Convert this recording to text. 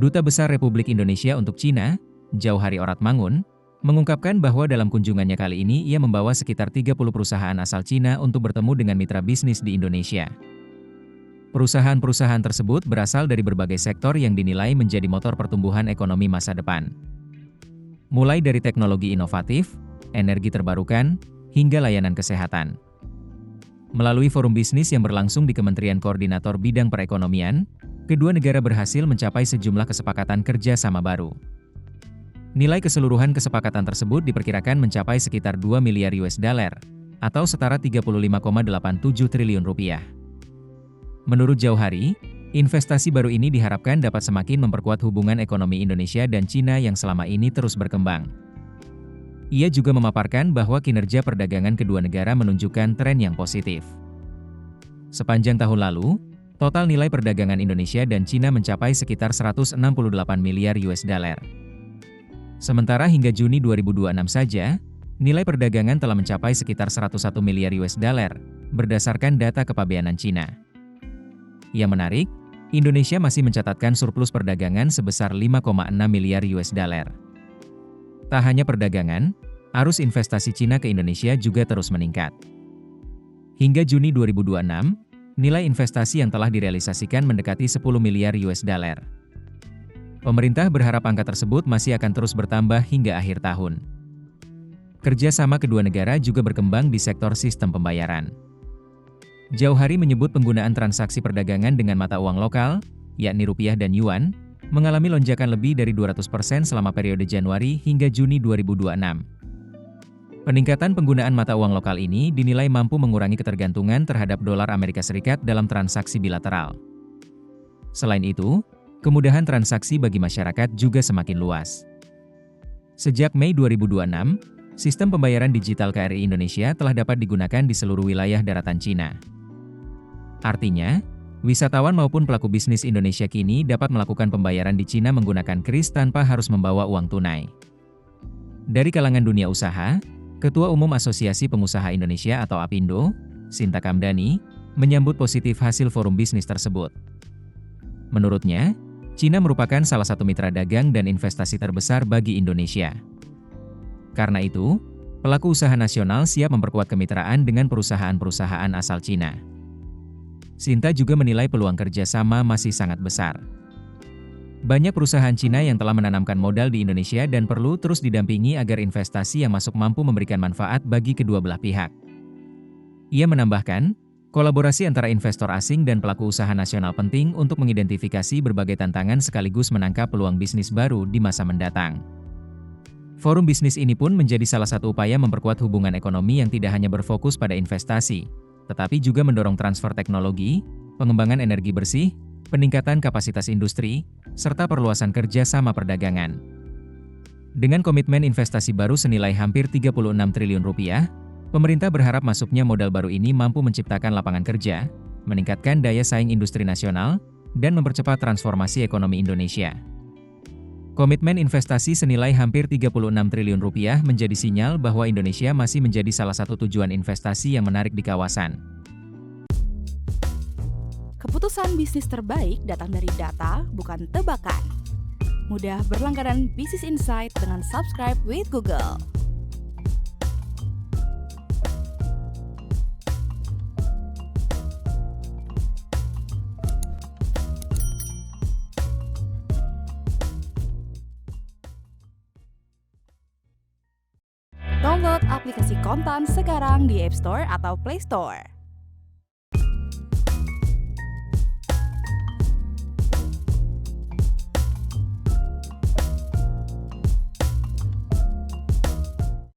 Duta Besar Republik Indonesia untuk Cina, Jauhari Oratmangun, mengungkapkan bahwa dalam kunjungannya kali ini ia membawa sekitar 30 perusahaan asal Cina untuk bertemu dengan mitra bisnis di Indonesia. Perusahaan-perusahaan tersebut berasal dari berbagai sektor yang dinilai menjadi motor pertumbuhan ekonomi masa depan. Mulai dari teknologi inovatif, energi terbarukan, hingga layanan kesehatan. Melalui forum bisnis yang berlangsung di Kementerian Koordinator Bidang Perekonomian, kedua negara berhasil mencapai sejumlah kesepakatan kerja sama baru. Nilai keseluruhan kesepakatan tersebut diperkirakan mencapai sekitar 2 miliar US dollar, atau setara 35,87 triliun rupiah. Menurut Jauhari, investasi baru ini diharapkan dapat semakin memperkuat hubungan ekonomi Indonesia dan Cina yang selama ini terus berkembang. Ia juga memaparkan bahwa kinerja perdagangan kedua negara menunjukkan tren yang positif. Sepanjang tahun lalu, total nilai perdagangan Indonesia dan Cina mencapai sekitar 168 miliar US dollar. Sementara hingga Juni 2026 saja, nilai perdagangan telah mencapai sekitar 101 miliar US dollar, berdasarkan data kepabeanan Cina. Yang menarik, Indonesia masih mencatatkan surplus perdagangan sebesar 5,6 miliar US dollar. Tak hanya perdagangan, arus investasi Cina ke Indonesia juga terus meningkat. Hingga Juni 2026, nilai investasi yang telah direalisasikan mendekati 10 miliar US dollar. Pemerintah berharap angka tersebut masih akan terus bertambah hingga akhir tahun. Kerjasama kedua negara juga berkembang di sektor sistem pembayaran. Jauhari menyebut penggunaan transaksi perdagangan dengan mata uang lokal, yakni rupiah dan yuan, mengalami lonjakan lebih dari 200% selama periode Januari hingga Juni 2026. Peningkatan penggunaan mata uang lokal ini dinilai mampu mengurangi ketergantungan terhadap dolar Amerika Serikat dalam transaksi bilateral. Selain itu, kemudahan transaksi bagi masyarakat juga semakin luas. Sejak Mei 2026, sistem pembayaran digital KRI Indonesia telah dapat digunakan di seluruh wilayah daratan Cina. Artinya, wisatawan maupun pelaku bisnis Indonesia kini dapat melakukan pembayaran di Cina menggunakan kris tanpa harus membawa uang tunai. Dari kalangan dunia usaha, Ketua Umum Asosiasi Pengusaha Indonesia atau APindo, Sinta Kamdani, menyambut positif hasil forum bisnis tersebut. Menurutnya, Cina merupakan salah satu mitra dagang dan investasi terbesar bagi Indonesia. Karena itu, pelaku usaha nasional siap memperkuat kemitraan dengan perusahaan-perusahaan asal Cina. Sinta juga menilai peluang kerjasama masih sangat besar. Banyak perusahaan Cina yang telah menanamkan modal di Indonesia dan perlu terus didampingi agar investasi yang masuk mampu memberikan manfaat bagi kedua belah pihak. Ia menambahkan, kolaborasi antara investor asing dan pelaku usaha nasional penting untuk mengidentifikasi berbagai tantangan sekaligus menangkap peluang bisnis baru di masa mendatang. Forum bisnis ini pun menjadi salah satu upaya memperkuat hubungan ekonomi yang tidak hanya berfokus pada investasi, tetapi juga mendorong transfer teknologi, pengembangan energi bersih, peningkatan kapasitas industri, serta perluasan kerja sama perdagangan. Dengan komitmen investasi baru senilai hampir 36 triliun rupiah, pemerintah berharap masuknya modal baru ini mampu menciptakan lapangan kerja, meningkatkan daya saing industri nasional, dan mempercepat transformasi ekonomi Indonesia. Komitmen investasi senilai hampir 36 triliun rupiah menjadi sinyal bahwa Indonesia masih menjadi salah satu tujuan investasi yang menarik di kawasan. Keputusan bisnis terbaik datang dari data, bukan tebakan. Mudah berlangganan Business Insight dengan subscribe with Google. Download aplikasi Kontan sekarang di App Store atau Play Store.